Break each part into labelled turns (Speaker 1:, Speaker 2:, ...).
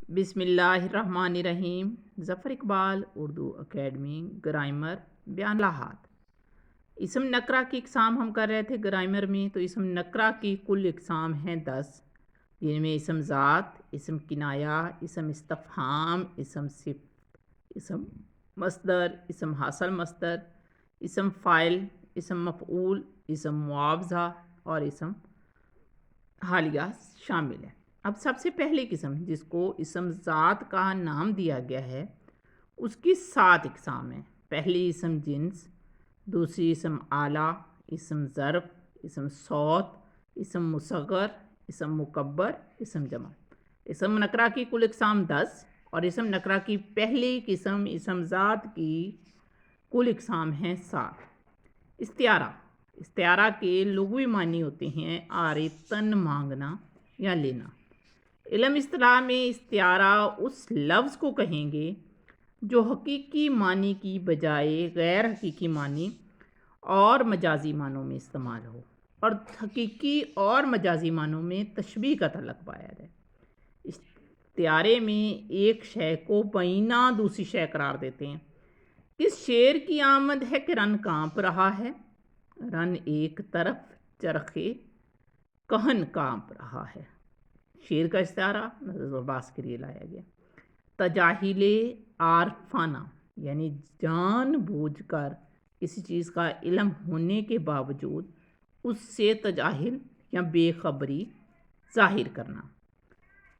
Speaker 1: बिस्मिल्लाहिर्रहमानिर्रहीम। Zafar Iqbal Urdu academy grammar बयान लाहात। इसम नकरा की इकसाम हम कर रहे थे ग्रामर में। तो इसम नकरा की कुल इकसाम हैं 10, जिनमें इसम ज़ात, इसम किनाया, इसम इस्तफ़हाम, इसम सिफ़त, इसम मस्दर, इसम हासल मस्दर, इसम फ़ाइल, इसम मफ़ऊल, इसम मुआवज़ा और इसम हालिया शामिल है। अब सबसे पहली किस्म जिसको इसम ज़ात का नाम दिया गया है उसकी 7 इकसाम हैं। पहली इसम जिन्स, दूसरी इसम आला, इसम ज़र्फ़, इसम सौत, इसम मुसग़्गर, इसम मुकब्बर, इसम जमा। इसम नकरा की कुल इकसाम 10 और इसम नकरा की पहली किस्म इसम ज़ात की कुल इकसाम हैं 7। इस्तिआरा, इस्तिआरा के लुग़वी मानी होते हैं आरितन मांगना या लेना। इल्म इस्तिलाह में इस्तिआरा उस लफ्ज़ को कहेंगे जो हकीकी मानी की बजाय गैर हकीकी मानी और मजाजी मानों में इस्तेमाल हो और हकीकी और मजाजी मानों में तशबीह का तल्लुक़ पाया जाए। इस्तिआरे में एक शय को बैना दूसरी शय करार देते हैं। किस शेर की आमद है कि रन काँप रहा है, रन एक तरफ चरखे कहन काँप रहा है। शेर का इस्तिआरा नज़र अब्बास के लिए लाया गया। तजाहिले आरफाना यानी जानबूझकर किसी चीज़ का इल्म होने के बावजूद उससे तजाहिल या बेखबरी ज़ाहिर करना।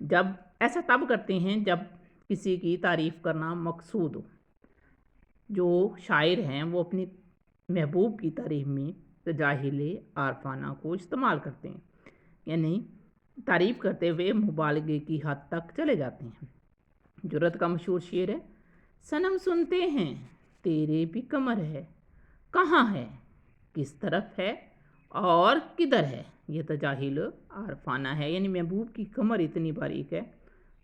Speaker 1: जब ऐसा तब करते हैं जब किसी की तारीफ़ करना मकसूद हो। जो शायर हैं वो अपनी महबूब की तारीफ़ में तजाहिले आरफाना को इस्तेमाल करते हैं, यानी तारीफ़ करते हुए मुबालगे की हद तक चले जाते हैं। जुर्रत का मशहूर शेर है, सनम सुनते हैं तेरे भी कमर है, कहाँ है, किस तरफ है और किधर है। ये तजाहिल आरफाना है, यानी महबूब की कमर इतनी बारीक है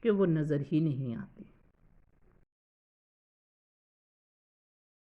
Speaker 1: कि वो नज़र ही नहीं आती।